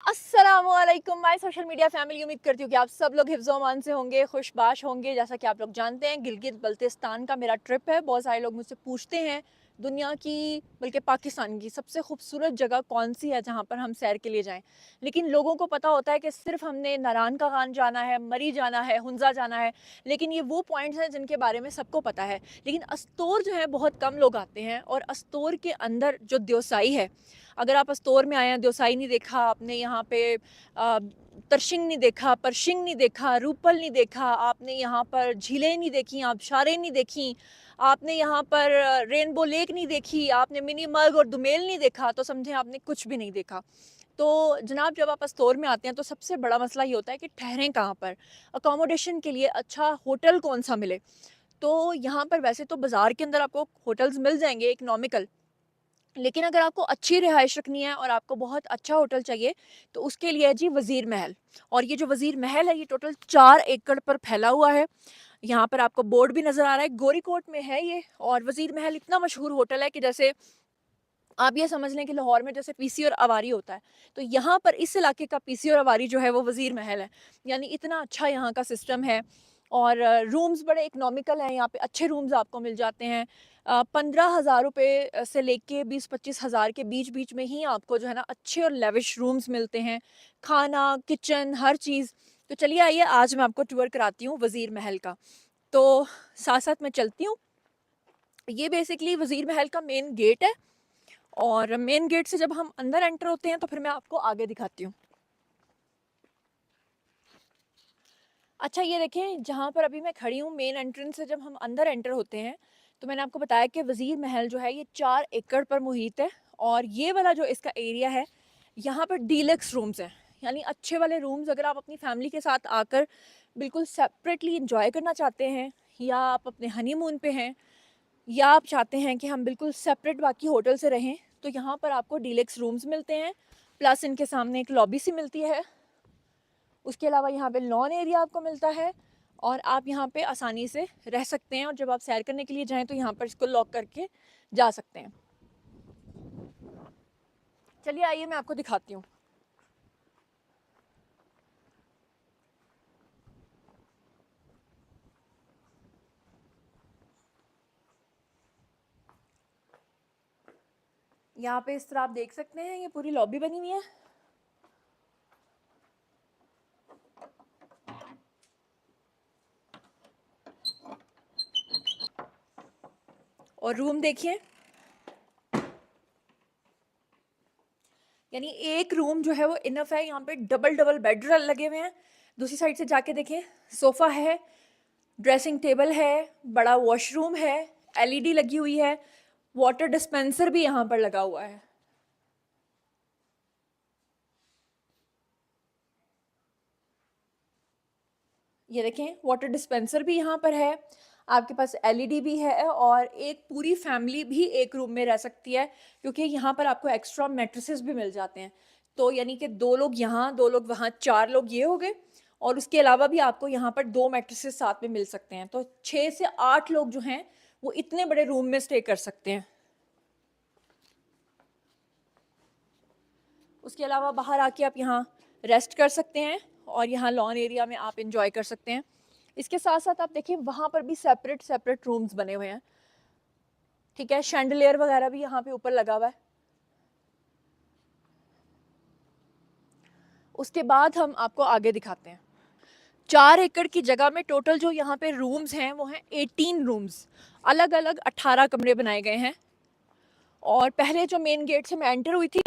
अस्सलामुअलैकुम my social media family. उम्मीद करती हूँ कि आप सब लोग हिफ्ज़ अमान से होंगे, खुशबाश होंगे। जैसा कि आप लोग जानते हैं, गिलगित बल्तिस्तान का मेरा ट्रिप है। बहुत सारे लोग मुझसे पूछते हैं दुनिया की बल्कि पाकिस्तान की सबसे खूबसूरत जगह कौन सी है जहाँ पर हम सैर के लिए जाएं। लेकिन लोगों को पता होता है कि सिर्फ हमने नारान का खान जाना है, मरी जाना है, हुंजा जाना है। लेकिन ये वो पॉइंट्स हैं जिनके बारे में सबको पता है। लेकिन अस्तोर जो है बहुत कम लोग आते हैं। और अस्तोर के अंदर जो देवसाई है, अगर आप अस्तोर में आए हैं, देवसाई नहीं देखा आपने, यहाँ पे तरशिंग नहीं देखा, परशिंग नहीं देखा, रूपल नहीं देखा आपने, यहाँ पर झीलें नहीं देखी, आबशारें नहीं देखी आपने, यहाँ पर रेनबो लेक नहीं देखी आपने, मिनी मर्ग और दुमेल नहीं देखा, तो समझे आपने कुछ भी नहीं देखा। तो जनाब, जब आप अस्तोर में आते हैं तो सबसे बड़ा मसला ये होता है कि ठहरें कहाँ पर, अकोमोडेशन के लिए अच्छा होटल कौन सा मिले। तो यहाँ पर वैसे तो बाज़ार के अंदर आपको होटल्स मिल जाएंगे इकनॉमिकल, लेकिन अगर आपको अच्छी रिहाइश रखनी है और आपको बहुत अच्छा होटल चाहिए तो उसके लिए है जी वज़ीर महल। और ये जो वज़ीर महल है ये टोटल 4 एकड़ पर फैला हुआ है। यहाँ पर आपको बोर्ड भी नज़र आ रहा है, गोरीकोट में है ये। और वज़ीर महल इतना मशहूर होटल है कि जैसे आप ये समझ लें कि लाहौर में जैसे पीसी और अवारी होता है, तो यहाँ पर इस इलाके का पीसी और अवारी जो है वो वज़ीर महल है। यानी इतना अच्छा यहाँ का सिस्टम है। और रूम्स बड़े इकोनॉमिकल हैं, यहाँ पे अच्छे रूम्स आपको मिल जाते हैं। 15,000 रुपये से लेके 20-25 हज़ार के बीच बीच में ही आपको जो है ना अच्छे और लेविश रूम्स मिलते हैं, खाना, किचन, हर चीज़। तो चलिए आइए, आज मैं आपको टूर कराती हूँ वज़ीर महल का। तो साथ साथ मैं चलती हूँ। ये बेसिकली वज़ीर महल का मेन गेट है। और मेन गेट से जब हम अंदर एंटर होते हैं तो फिर मैं आपको आगे दिखाती हूँ। अच्छा, ये देखें जहाँ पर अभी मैं खड़ी हूँ, मेन एंट्रेंस से जब हम अंदर एंटर होते हैं तो मैंने आपको बताया कि वज़ीर महल जो है ये 4 एकड़ पर मुहित है। और ये वाला जो इसका एरिया है, यहाँ पर डीलक्स रूम्स हैं, यानी अच्छे वाले रूम्स। अगर आप अपनी फैमिली के साथ आकर बिल्कुल सेपरेटली इंजॉय करना चाहते हैं, या आप अपने हनीमून पे हैं, या आप चाहते हैं कि हम बिल्कुल सेपरेट बाकी होटल से रहें, तो यहाँ पर आपको डीलक्स रूम्स मिलते हैं। प्लस इनके सामने एक लॉबी सी मिलती है। उसके अलावा यहाँ पे लॉन एरिया आपको मिलता है और आप यहाँ पे आसानी से रह सकते हैं। और जब आप सैर करने के लिए जाएं तो यहाँ पर इसको लॉक करके जा सकते हैं। चलिए आइए, मैं आपको दिखाती हूँ। यहाँ पे इस तरह आप देख सकते हैं, ये पूरी लॉबी बनी हुई है। और रूम देखिए, यानी एक रूम जो है वो इनफ है। यहाँ पे डबल डबल बेड लगे हुए हैं। दूसरी साइड से जाके देखें, सोफ़ा है, ड्रेसिंग टेबल है, बड़ा वॉशरूम है, एलईडी लगी हुई है, वाटर डिस्पेंसर भी यहाँ पर लगा हुआ है। ये देखें, वाटर डिस्पेंसर भी यहाँ पर है, आपके पास एलईडी भी है। और एक पूरी फैमिली भी एक रूम में रह सकती है, क्योंकि यहाँ पर आपको एक्स्ट्रा मैट्रेसेस भी मिल जाते हैं। तो यानी कि 2 लोग यहाँ, 2 लोग वहाँ, 4 लोग ये हो गए। और उसके अलावा भी आपको यहाँ पर 2 मैट्रेसेस साथ में मिल सकते हैं। तो 6 से 8 लोग जो हैं वो इतने बड़े रूम में स्टे कर सकते हैं। उसके अलावा बाहर आके आप यहाँ रेस्ट कर सकते हैं और यहाँ लॉन एरिया में आप इंजॉय कर सकते हैं। इसके साथ साथ आप देखिए, वहाँ पर भी सेपरेट सेपरेट रूम्स बने हुए हैं। ठीक है, शैंडलियर वगैरह भी यहाँ पे ऊपर लगा हुआ है। उसके बाद हम आपको आगे दिखाते हैं। 4 एकड़ की जगह में टोटल जो यहाँ पे रूम्स हैं वो हैं 18 रूम्स। अलग अलग 18 कमरे बनाए गए हैं। और पहले जो मेन गेट से मैं एंटर हुई थी,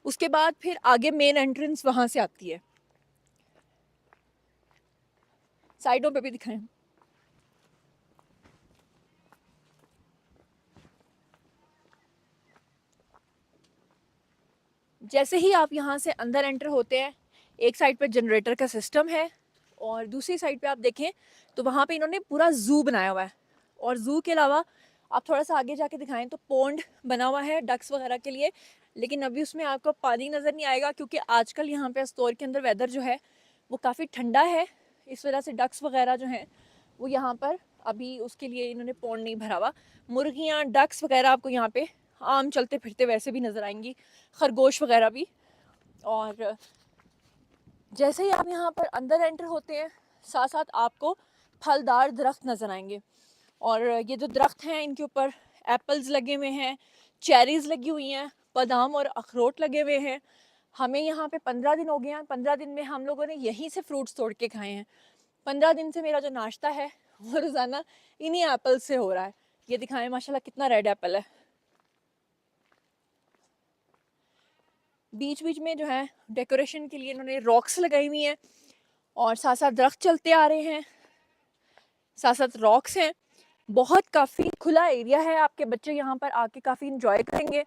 उसके बाद फिर आगे मेन एंट्रेंस वहाँ से आती है। साइडों पे भी दिखाएं। जैसे ही आप यहाँ से अंदर एंटर होते हैं, एक साइड पर जनरेटर का सिस्टम है और दूसरी साइड पे आप देखें तो वहाँ पे इन्होंने पूरा ज़ू बनाया हुआ है। और ज़ू के अलावा आप थोड़ा सा आगे जाके दिखाएं तो पोंड बना हुआ है डक्स वगैरह के लिए। लेकिन अभी उसमें आपको पानी नज़र नहीं आएगा, क्योंकि आजकल यहाँ पे स्टोर के अंदर वेदर जो है वो काफ़ी ठंडा है। इस वजह से डक्स वगैरह जो हैं वो यहाँ पर अभी उसके लिए इन्होंने पोंड नहीं भरा हुआ। मुर्गियाँ, डक्स वगैरह आपको यहाँ पे आम चलते फिरते वैसे भी नज़र आएंगी, खरगोश वगैरह भी। और जैसे ही आप यहाँ पर अंदर एंटर होते हैं, साथ साथ आपको फलदार दरख्त नज़र आएंगे। और ये जो दरख्त हैं इनके ऊपर एप्पल्स लगे हुए हैं, चेरीज़ लगी हुई हैं, बादाम और अखरोट लगे हुए हैं। हमें यहाँ पे 15 दिन हो गए हैं। 15 दिन में हम लोगों ने यहीं से फ्रूट्स तोड़ के खाए हैं। 15 दिन से मेरा जो नाश्ता है वो रोज़ाना इन्हीं एप्पल से हो रहा है। ये दिखाएं माशाल्लाह कितना रेड एप्पल है। बीच बीच में जो है डेकोरेशन के लिए इन्होंने रॉक्स लगाई हुई हैं और साथ साथ दरख्त चलते आ रहे हैं, साथ साथ रॉक्स हैं। बहुत काफ़ी खुला एरिया है, आपके बच्चे यहाँ पर आके काफ़ी इंजॉय करेंगे।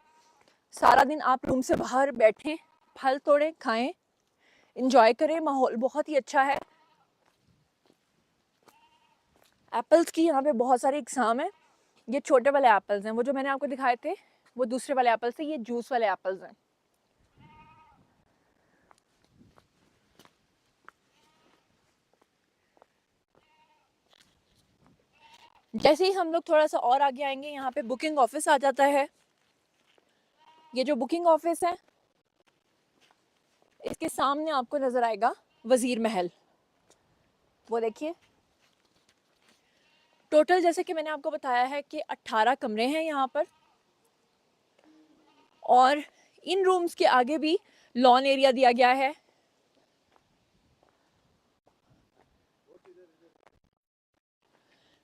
सारा दिन आप रूम से बाहर बैठें, फल तोड़ें, खाएं, इंजॉय करें, माहौल बहुत ही अच्छा है। एप्पल्स की यहाँ पे बहुत सारी इकसाम है। ये छोटे वाले एप्पल्स हैं, वो जो मैंने आपको दिखाए थे वो दूसरे वाले एप्पल्स थे, ये जूस वाले एप्पल्स हैं। जैसे ही हम लोग थोड़ा सा और आगे आएंगे, यहाँ पे बुकिंग ऑफिस आ जाता है। ये जो बुकिंग ऑफिस है इसके सामने आपको नजर आएगा वजीर महल। वो देखिए, टोटल जैसे कि मैंने आपको बताया है कि 18 कमरे हैं यहाँ पर, और इन रूम्स के आगे भी लॉन एरिया दिया गया है।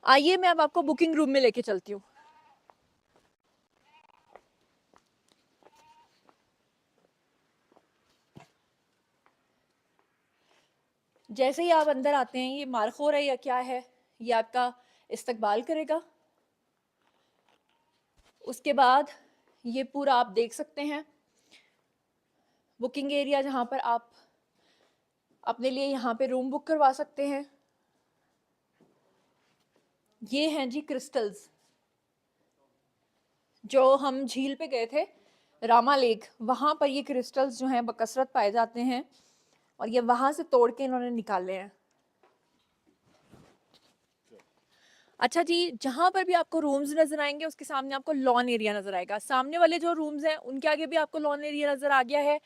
आइए मैं अब आपको बुकिंग रूम में लेके चलती हूँ। जैसे ही आप अंदर आते हैं, ये मारखोर है या क्या है, ये आपका इस्तकबाल करेगा। उसके बाद ये पूरा आप देख सकते हैं बुकिंग एरिया, जहाँ पर आप अपने लिए यहाँ पे रूम बुक करवा सकते हैं। ये हैं जी क्रिस्टल्स, जो हम झील पे गए थे रामा लेक, वहाँ पर ये क्रिस्टल्स जो हैं बकसरत पाए जाते हैं, और ये वहाँ से तोड़ के इन्होंने निकाले हैं। अच्छा जी, जहाँ पर भी आपको रूम्स नजर आएंगे उसके सामने आपको लॉन एरिया नजर आएगा। सामने वाले जो रूम्स हैं उनके आगे भी आपको लॉन एरिया नजर आ गया है।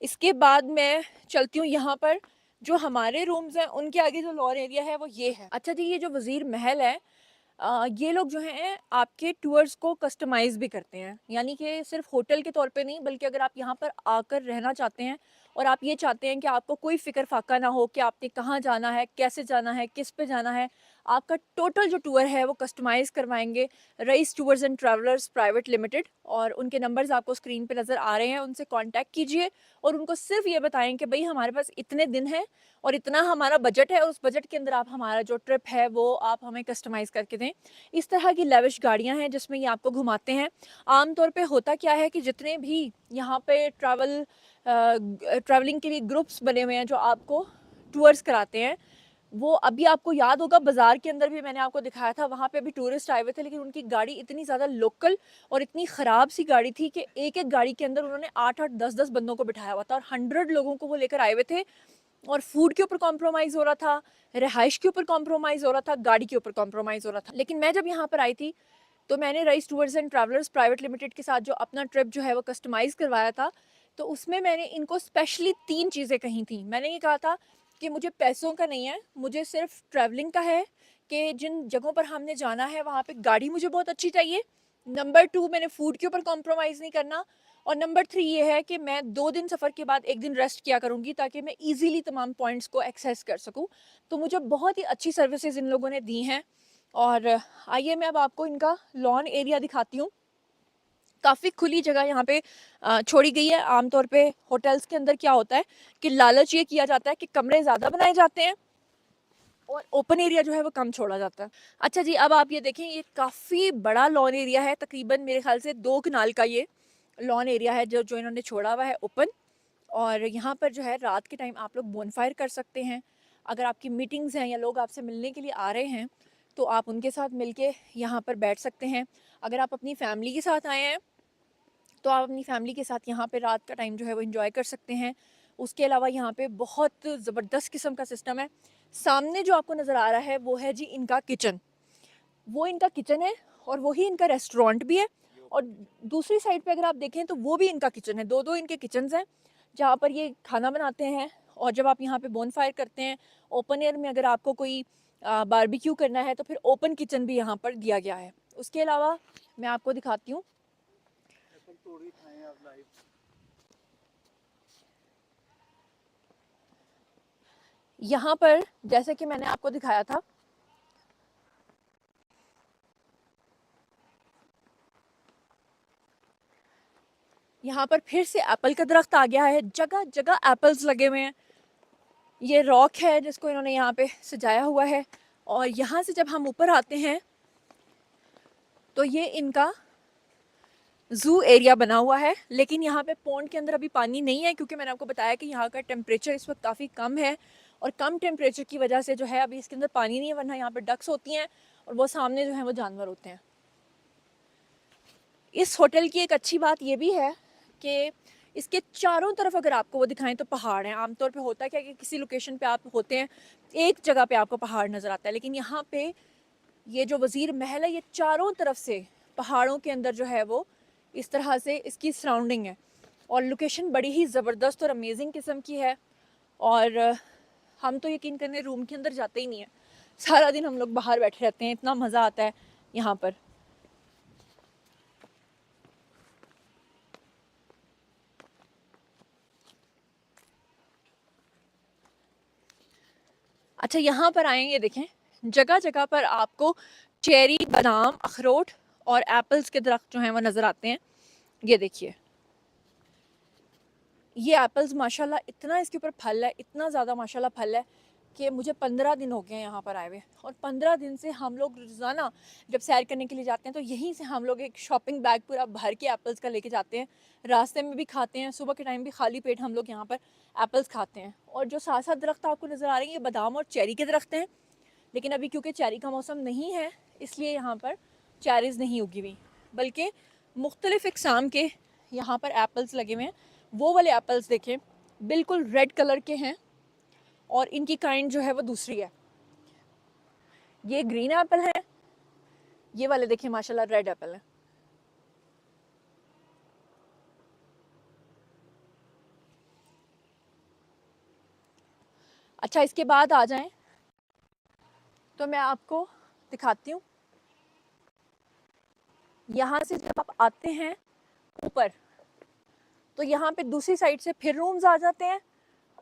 इसके बाद मैं चलती हूँ यहाँ पर, जो हमारे रूम्स हैं उनके आगे जो लॉन एरिया है वो ये है। अच्छा जी, ये जो वजीर महल है, ये लोग जो हैं आपके टूर्स को कस्टमाइज़ भी करते हैं, यानी कि सिर्फ होटल के तौर पे नहीं, बल्कि अगर आप यहाँ पर आकर रहना चाहते हैं और आप ये चाहते हैं कि आपको कोई फ़िक्र फाका ना हो कि आपने कहाँ जाना है, कैसे जाना है, किस पे जाना है, आपका टोटल जो टूर है वो कस्टमाइज़ करवाएंगे Raees tours and travellers private limited. और उनके नंबर्स आपको स्क्रीन पे नज़र आ रहे हैं, उनसे कॉन्टैक्ट कीजिए और उनको सिर्फ ये बताएं कि भाई हमारे पास इतने दिन हैं और इतना हमारा बजट है, उस बजट के अंदर आप हमारा जो ट्रिप है वो आप हमें कस्टमाइज़ करके दें। इस तरह की लेविश गाड़ियां हैं जिसमें ये आपको घुमाते हैं। आमतौर पे होता क्या है कि जितने भी यहाँ पे ट्रैवलिंग के लिए ग्रुप्स बने हुए हैं जो आपको टूर्स कराते हैं, वो अभी आपको याद होगा बाजार के अंदर भी मैंने आपको दिखाया था, वहाँ पे भी टूरिस्ट आए हुए थे, लेकिन उनकी गाड़ी इतनी ज़्यादा लोकल और इतनी ख़राब सी गाड़ी थी कि एक एक गाड़ी के अंदर उन्होंने 8-8 10-10 बंदों को बिठाया हुआ था और 100 लोगों को वो लेकर आए हुए थे। और फूड के ऊपर कॉम्प्रोमाइज़ हो रहा था, रिहाइश के ऊपर कॉम्प्रोमाइज़ हो रहा था, गाड़ी के ऊपर कॉम्प्रोमाइज़ हो रहा था। लेकिन मैं जब यहाँ पर आई थी तो मैंने Raees tours and travellers private limited के साथ जो अपना ट्रिप जो है वो कस्टमाइज़ करवाया था, तो उसमें मैंने इनको स्पेशली 3 चीज़ें कही थी। मैंने ये कहा था कि मुझे पैसों का नहीं है, मुझे सिर्फ ट्रैवलिंग का है, कि जिन जगहों पर हमने जाना है वहाँ पे गाड़ी मुझे बहुत अच्छी चाहिए। नंबर 2, मैंने फूड के ऊपर कॉम्प्रोमाइज़ नहीं करना। और नंबर 3 ये है कि मैं 2 दिन सफ़र के बाद 1 दिन रेस्ट किया करूँगी ताकि मैं ईज़िली तमाम पॉइंट्स को एक्सेस कर सकूँ। तो मुझे बहुत ही अच्छी सर्विसेज़ इन लोगों ने दी हैं। और आइए मैं अब आपको इनका लॉन एरिया दिखाती हूँ। काफ़ी खुली जगह यहाँ पे छोड़ी गई है। आमतौर पे होटल्स के अंदर क्या होता है कि लालच ये किया जाता है कि कमरे ज़्यादा बनाए जाते हैं और ओपन एरिया जो है वो कम छोड़ा जाता है। अच्छा जी, अब आप ये देखें, ये काफ़ी बड़ा लॉन एरिया है, तकरीबन मेरे ख्याल से 2 कनाल का ये लॉन एरिया है जो जो इन्होंने छोड़ा हुआ है ओपन। और यहाँ पर जो है रात के टाइम आप लोग बोनफायर कर सकते हैं। अगर आपकी मीटिंग्स हैं या लोग आपसे मिलने के लिए आ रहे हैं तो आप उनके साथ मिलके यहाँ पर बैठ सकते हैं। अगर आप अपनी फैमिली के साथ आए हैं तो आप अपनी फैमिली के साथ यहाँ पे रात का टाइम जो है वो एंजॉय कर सकते हैं। उसके अलावा यहाँ पे बहुत ज़बरदस्त किस्म का सिस्टम है। सामने जो आपको नज़र आ रहा है वो है जी इनका किचन, वो इनका किचन है और वही इनका रेस्टोरेंट भी है। और दूसरी साइड पे अगर आप देखें तो वो भी इनका किचन है, दो दो इनके किचन्स हैं। जहाँ पर ये खाना बनाते हैं। और जब आप यहाँ पे बोनफायर करते हैं ओपन एयर में, अगर आपको कोई बारबेक्यू करना है तो फिर ओपन किचन भी यहाँ पर दिया गया है। उसके अलावा मैं आपको दिखाती हूँ, यहाँ पर जैसे कि मैंने आपको दिखाया था, यहाँ पर फिर से एप्पल का दरख्त आ गया है, जगह जगह एप्पल्स लगे हुए हैं। ये रॉक है जिसको इन्होंने यहाँ पे सजाया हुआ है। और यहाँ से जब हम ऊपर आते हैं तो ये इनका ज़ू एरिया बना हुआ है। लेकिन यहाँ पे पॉन्ड के अंदर अभी पानी नहीं है, क्योंकि मैंने आपको बताया कि यहाँ का टेम्परेचर इस वक्त काफ़ी कम है। और कम टेम्परेचर की वजह से जो है अभी इसके अंदर पानी नहीं है, वरना यहाँ पे डक्स होती हैं और वो सामने जो है वो जानवर होते हैं। इस होटल की एक अच्छी बात ये भी है कि इसके चारों तरफ अगर आपको वो दिखाएं तो पहाड़ हैं। आमतौर पे होता है क्या कि किसी लोकेशन पे आप होते हैं, एक जगह पे आपको पहाड़ नज़र आता है, लेकिन यहाँ पे ये जो वज़ीर महल है ये चारों तरफ से पहाड़ों के अंदर जो है वो इस तरह से इसकी सराउंडिंग है। और लोकेशन बड़ी ही ज़बरदस्त और अमेजिंग किस्म की है। और हम तो यकीन करने रूम के अंदर जाते ही नहीं है, सारा दिन हम लोग बाहर बैठे रहते हैं, इतना मज़ा आता है यहाँ पर। अच्छा, यहाँ पर आएंगे देखें, जगह जगह पर आपको चेरी, बादाम, अखरोट और एप्पल्स के दरख्त जो हैं वो नज़र आते हैं। ये देखिए, ये एप्पल्स माशाल्लाह इतना इसके ऊपर फल है, इतना ज़्यादा माशाल्लाह फल है कि मुझे 15 दिन हो गए हैं यहाँ पर आए हुए। और 15 दिन से हम लोग रोज़ाना जब सैर करने के लिए जाते हैं तो यहीं से हम लोग एक शॉपिंग बैग पूरा भर के एप्पल्स का लेके जाते हैं। रास्ते में भी खाते हैं, सुबह के टाइम भी खाली पेट हम लोग यहाँ पर एप्पल्स खाते हैं। और जो साथ साथ दरख्त आपको नज़र आ रहे हैं ये बादाम और चेरी के दरख्त हैं। लेकिन अभी क्योंकि चेरी का मौसम नहीं है इसलिए यहाँ पर चेरीज़ नहीं उगी हुई, बल्कि मुख्तलिफ़ इक़साम के यहाँ पर एप्पल्स लगे हुए हैं। वो वाले एप्पल्स देखें, बिल्कुल रेड कलर के हैं और इनकी काइंड जो है वो दूसरी है। ये ग्रीन एप्पल है, ये वाले देखें माशाल्लाह रेड एप्पल है। अच्छा, इसके बाद आ जाएं तो मैं आपको दिखाती हूँ, यहाँ से जब आप आते हैं ऊपर तो यहाँ पे दूसरी साइड से फिर रूम्स आ जाते हैं।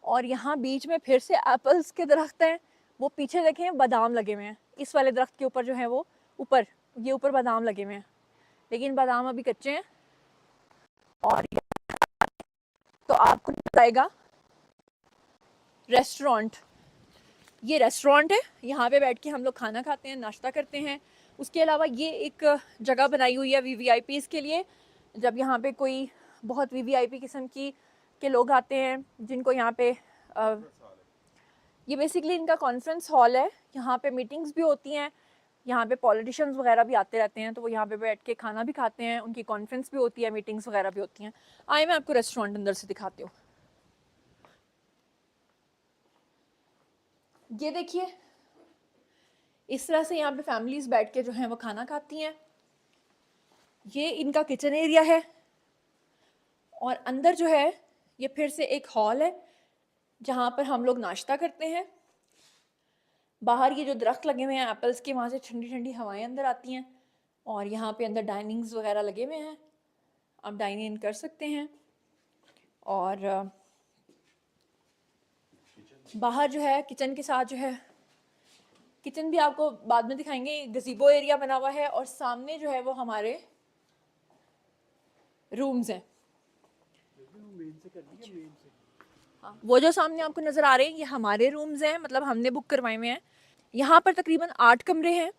और यहाँ बीच में फिर से एप्पल्स के दरख्त हैं। वो पीछे देखें बादाम लगे हुए हैं, इस वाले दरख्त के ऊपर जो है वो ऊपर, ये ऊपर बादाम लगे हुए हैं, लेकिन बादाम अभी कच्चे हैं। और तो आपको आएगा रेस्टोरेंट, ये रेस्टोरेंट है, यहाँ पे बैठ के हम लोग खाना खाते हैं, नाश्ता करते हैं। उसके अलावा ये एक जगह बनाई हुई है वीवीआईपीज़ के लिए। जब यहाँ पे कोई बहुत वीवीआईपी किस्म की के लोग आते हैं जिनको यहाँ पे ये बेसिकली इनका कॉन्फ्रेंस हॉल है, यहाँ पे मीटिंग्स भी होती हैं, यहाँ पे पॉलिटिशियंस वगैरह भी आते रहते हैं, तो वो यहाँ पे बैठ के खाना भी खाते हैं, उनकी कॉन्फ्रेंस भी होती है, मीटिंग्स वगैरह भी होती हैं। आइए मैं आपको रेस्टोरेंट अंदर से दिखाती हूँ। ये देखिए, इस तरह से यहाँ पे फैमिलीज बैठ के जो है वो खाना खाती हैं। ये इनका किचन एरिया है और अंदर जो है ये फिर से एक हॉल है जहाँ पर हम लोग नाश्ता करते हैं। बाहर ये जो दरख्त लगे हुए हैं एप्पल्स के, वहाँ से ठंडी ठंडी हवाएं अंदर आती हैं। और यहाँ पे अंदर डाइनिंग्स वगैरह लगे हुए हैं, आप डाइन इन कर सकते हैं। और बाहर जो है किचन के साथ जो है, किचन भी आपको बाद में दिखाएंगे, गज़ीबो एरिया बना हुआ है और सामने जो है वो हमारे रूम्स हैं। हाँ, वो जो सामने आपको नज़र आ रहे हैं ये हमारे रूम्स हैं, मतलब हमने बुक करवाए हुए हैं। यहाँ पर तकरीबन 8 कमरे हैं,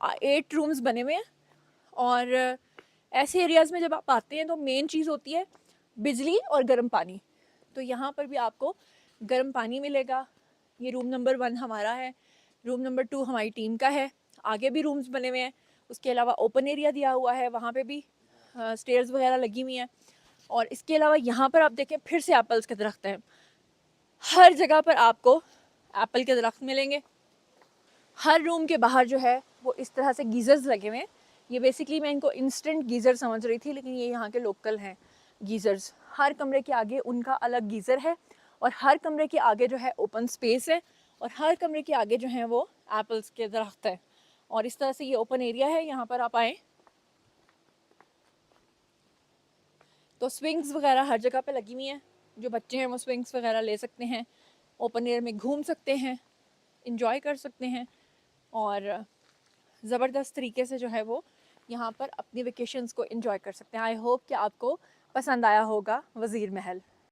8 रूम्स बने हुए हैं। और ऐसे एरियाज़ में जब आप आते हैं तो मेन चीज़ होती है बिजली और गर्म पानी। तो यहाँ पर भी आपको गर्म पानी मिलेगा। ये रूम नंबर 1 हमारा है, रूम नंबर 2 हमारी टीम का है। आगे भी रूम्स बने हुए हैं, उसके अलावा ओपन एरिया दिया हुआ है, वहाँ पे भी स्टेयर्स वगैरह लगी हुई हैं। और इसके अलावा यहाँ पर आप देखें फिर से एप्पल्स के दरख्त हैं, हर जगह पर आपको एप्पल के दरख्त मिलेंगे। हर रूम के बाहर जो है वो इस तरह से गीज़र्स लगे हुए हैं। ये बेसिकली मैं इनको इंस्टेंट गीज़र समझ रही थी, लेकिन ये यहाँ के लोकल हैं। गीज़र्स, हर कमरे के आगे उनका अलग गीज़र है और हर कमरे के आगे जो है ओपन स्पेस है और हर कमरे के आगे जो है वो एप्पल्स के दरख्त है और इस तरह से ये ओपन एरिया है। यहाँ पर आप आएँ तो स्विंग्स वगैरह हर जगह पे लगी हुई हैं, जो बच्चे हैं वो स्विंग्स वगैरह ले सकते हैं, ओपन एयर में घूम सकते हैं, इंजॉय कर सकते हैं और ज़बरदस्त तरीके से जो है वो यहाँ पर अपनी वेकेशंस को इंजॉय कर सकते हैं। आई होप कि आपको पसंद आया होगा वज़ीर महल।